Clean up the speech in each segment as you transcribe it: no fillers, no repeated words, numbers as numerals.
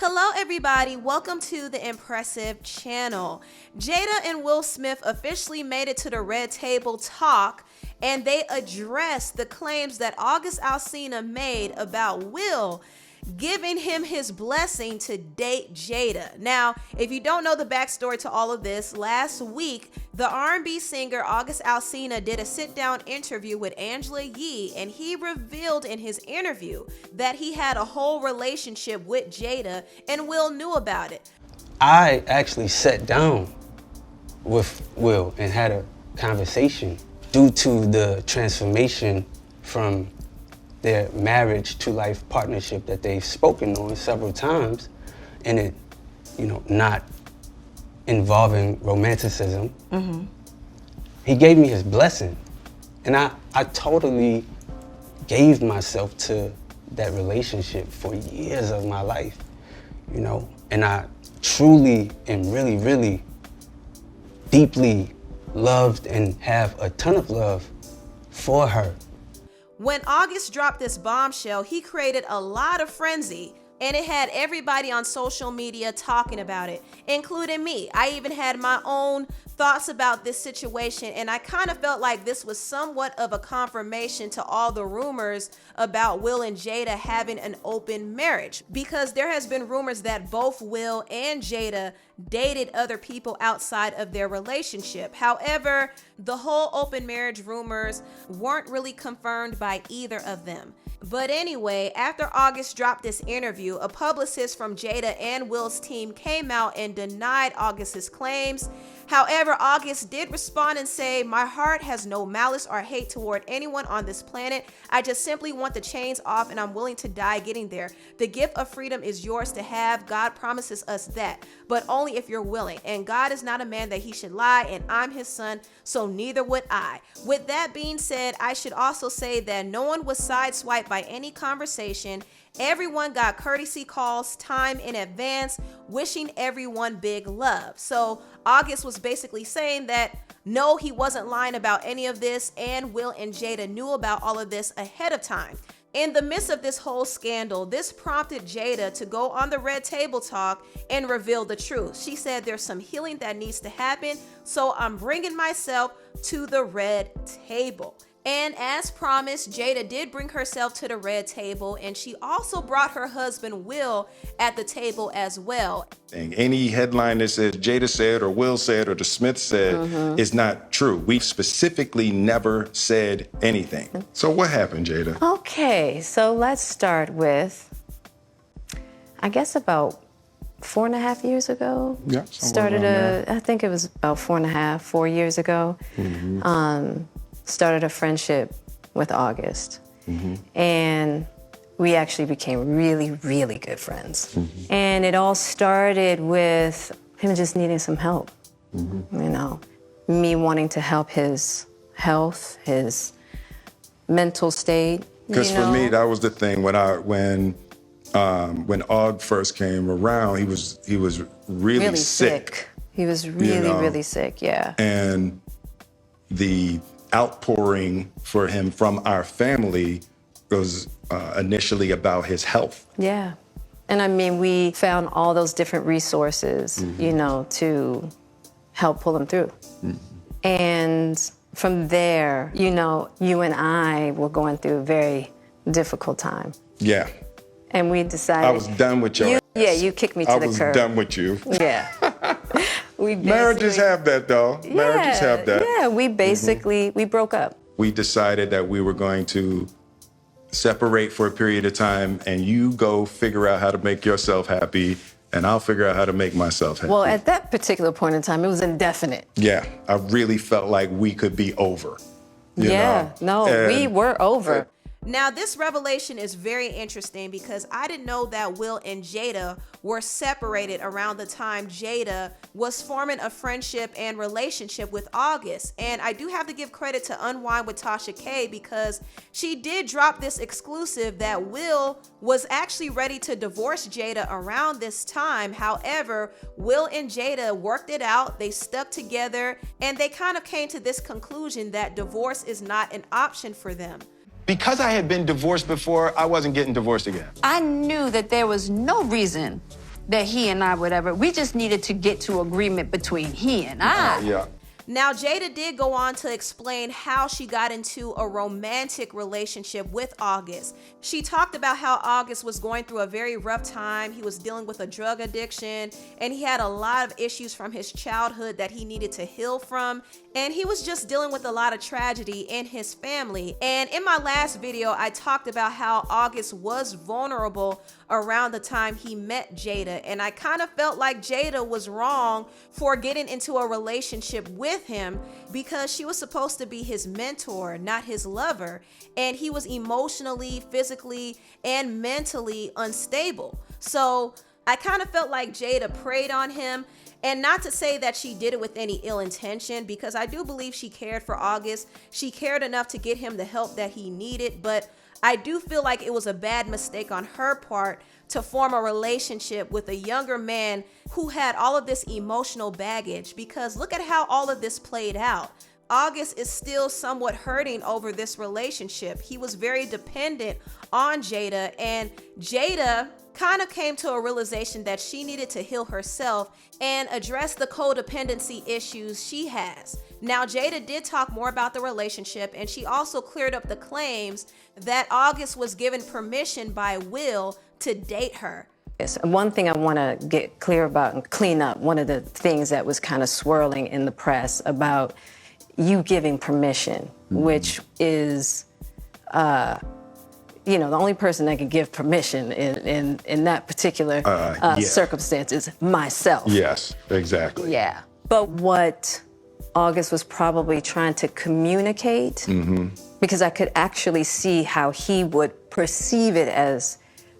Hello everybody, welcome to the Empressive channel. Jada and Will Smith officially made it to the Red Table Talk, and they addressed the claims that August Alsina made about Will giving him his blessing to date Jada. Now, if you don't know the backstory to all of this, last week, the R&B singer August Alsina did a sit-down interview with Angela Yee, and he revealed in his interview that he had a whole relationship with Jada, and Will knew about it. I actually sat down with Will and had a conversation due to the transformation from their marriage to life partnership that they've spoken on several times, and it, not involving romanticism. He gave me his blessing, and I totally gave myself to that relationship for years of my life, and I truly and really, really deeply loved and have a ton of love for her. When August dropped this bombshell, he created a lot of frenzy, and it had everybody on social media talking about it, including me. I even had my own thoughts about this situation, and I kind of felt like this was somewhat of a confirmation to all the rumors about Will and Jada having an open marriage, because there has been rumors that both Will and Jada dated other people outside of their relationship. However, the whole open marriage rumors weren't really confirmed by either of them. But anyway, after August dropped this interview, a publicist from Jada and Will's team came out and denied August's claims. However, August did respond and say, "My heart has no malice or hate toward anyone on this planet. I just simply want the chains off, and I'm willing to die getting there. The gift of freedom is yours to have. God promises us that, but only if you're willing. And God is not a man that he should lie, and I'm his son, so neither would I." With that being said, I should also say that no one was sideswiped by any conversation. Everyone got courtesy calls time in advance, wishing everyone big love. So August was basically saying that no, he wasn't lying about any of this, and Will and Jada knew about all of this ahead of time. In the midst of this whole scandal, this prompted Jada to go on the Red Table Talk and reveal the truth. She said, "There's some healing that needs to happen, so I'm bringing myself to the Red Table." And as promised, Jada did bring herself to the Red Table, and she also brought her husband Will at the table as well. Any headline that says Jada said or Will said or the Smith said is not true. We specifically never said anything. So what happened, Jada? Okay, so let's start with, I guess about 4.5 years ago. Yeah, I think it was about 4 years ago. Started a friendship with August. And we actually became really, really good friends. And it all started with him just needing some help. Me wanting to help his health, his mental state. Because for me, that was the thing. When Aug first came around, he was really sick. He was really sick, yeah. And the outpouring for him from our family was initially about his health. Yeah. And I mean, we found all those different resources, to help pull him through. And from there, you and I were going through a very difficult time. Yeah. And we decided. I was done with your ass. Yeah, you kicked me to the curb. I was done with you. Yeah. Marriages have that, though. Marriages have that. Yeah, we basically, we broke up. We decided that we were going to separate for a period of time, and you go figure out how to make yourself happy, and I'll figure out how to make myself happy. Well, at that particular point in time, it was indefinite. Yeah, I really felt like we could be over. We were over. Now, this revelation is very interesting because I didn't know that Will and Jada were separated around the time Jada was forming a friendship and relationship with August. And I do have to give credit to Unwind with Tasha K, because she did drop this exclusive that Will was actually ready to divorce Jada around this time. However, Will and Jada worked it out. They stuck together, and they kind of came to this conclusion that divorce is not an option for them. Because I had been divorced before, I wasn't getting divorced again. I knew that there was no reason that he and I, whatever. We just needed to get to agreement between he and I. Yeah. Now, Jada did go on to explain how she got into a romantic relationship with August. She talked about how August was going through a very rough time. He was dealing with a drug addiction, and he had a lot of issues from his childhood that he needed to heal from. And he was just dealing with a lot of tragedy in his family. And in my last video, I talked about how August was vulnerable around the time he met Jada. And I kind of felt like Jada was wrong for getting into a relationship with him because she was supposed to be his mentor, not his lover. And he was emotionally, physically, and mentally unstable. So I kind of felt like Jada preyed on him. And not to say that she did it with any ill intention, because I do believe she cared for August. She cared enough to get him the help that he needed, but I do feel like it was a bad mistake on her part to form a relationship with a younger man who had all of this emotional baggage, because look at how all of this played out. August is still somewhat hurting over this relationship. He was very dependent on Jada, and Jada kind of came to a realization that she needed to heal herself and address the codependency issues she has. Now, Jada did talk more about the relationship, and she also cleared up the claims that August was given permission by Will to date her. Yes, one thing I want to get clear about and clean up, one of the things that was kind of swirling in the press about you giving permission, which is, the only person that can give permission in that particular circumstance is myself. Yes, exactly. Yeah. But what August was probably trying to communicate, because I could actually see how he would perceive it as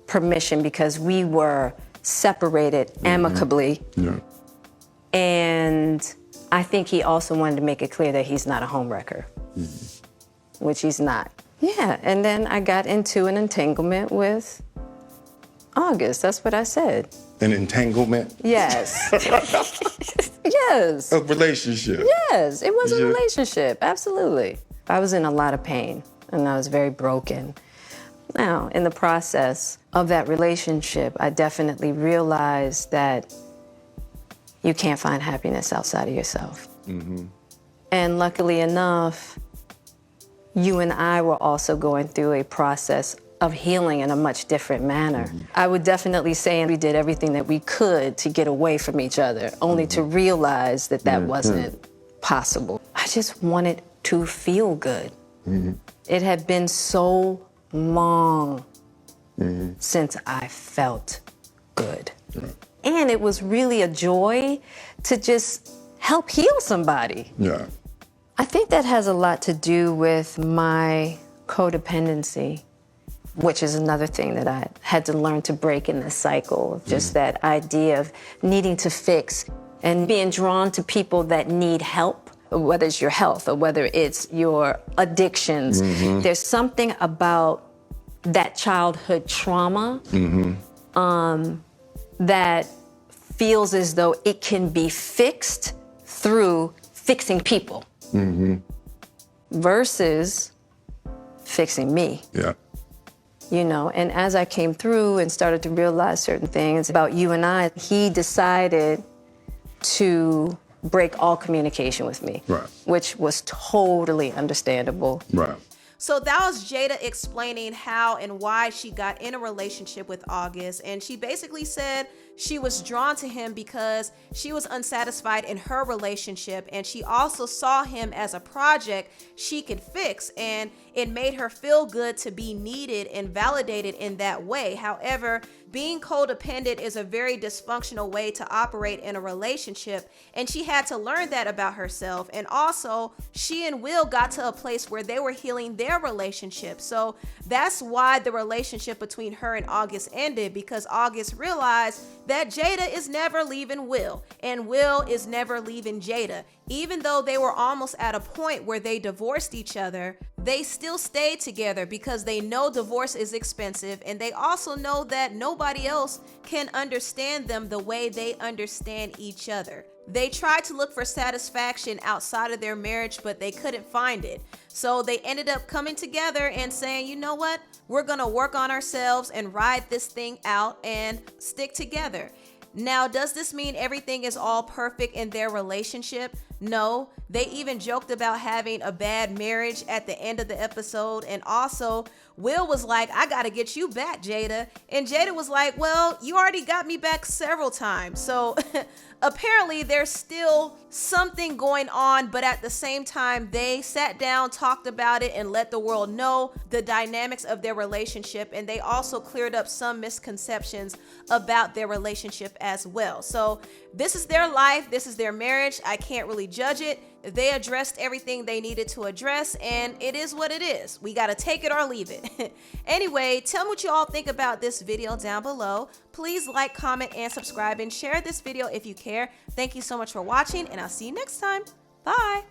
permission, because we were separated amicably. Yeah. And I think he also wanted to make it clear that he's not a homewrecker, which he's not. Yeah, and then I got into an entanglement with August. That's what I said. An entanglement? Yes. Yes. A relationship? Yes, it was a relationship, absolutely. I was in a lot of pain, and I was very broken. Now, in the process of that relationship, I definitely realized that you can't find happiness outside of yourself. And luckily enough, you and I were also going through a process of healing in a much different manner. I would definitely say we did everything that we could to get away from each other, only to realize that that wasn't possible. I just wanted to feel good. It had been so long since I felt good. And it was really a joy to just help heal somebody. Yeah. I think that has a lot to do with my codependency, which is another thing that I had to learn to break in this cycle. Just that idea of needing to fix and being drawn to people that need help, whether it's your health or whether it's your addictions. There's something about that childhood trauma that feels as though it can be fixed through fixing people. Versus fixing me. Yeah. And as I came through and started to realize certain things about you and I, he decided to break all communication with me, which was totally understandable. Right. So that was Jada explaining how and why she got in a relationship with August. And she basically said she was drawn to him because she was unsatisfied in her relationship. And she also saw him as a project she could fix. And it made her feel good to be needed and validated in that way. However, being codependent is a very dysfunctional way to operate in a relationship, and she had to learn that about herself. And also, she and Will got to a place where they were healing their relationship. So that's why the relationship between her and August ended, because August realized that Jada is never leaving Will, and Will is never leaving Jada. Even though they were almost at a point where they divorced each other, they still stayed together because they know divorce is expensive, and they also know that nobody else can understand them the way they understand each other. They tried to look for satisfaction outside of their marriage, but they couldn't find it. So they ended up coming together and saying, you know what? We're gonna work on ourselves and ride this thing out and stick together. Now, does this mean everything is all perfect in their relationship? No, they even joked about having a bad marriage at the end of the episode. And also, Will was like, I gotta get you back, Jada. And Jada was like, well, you already got me back several times. So apparently there's still something going on, but at the same time, they sat down, talked about it, and let the world know the dynamics of their relationship. And they also cleared up some misconceptions about their relationship as well. So this is their life. This is their marriage. I can't really judge it. They addressed everything they needed to address, and it is what it is. We got to take it or leave it. Anyway, tell me what you all think about this video down below. Please like, comment, and subscribe, and share this video if you care. Thank you so much for watching, and I'll see you next time. Bye.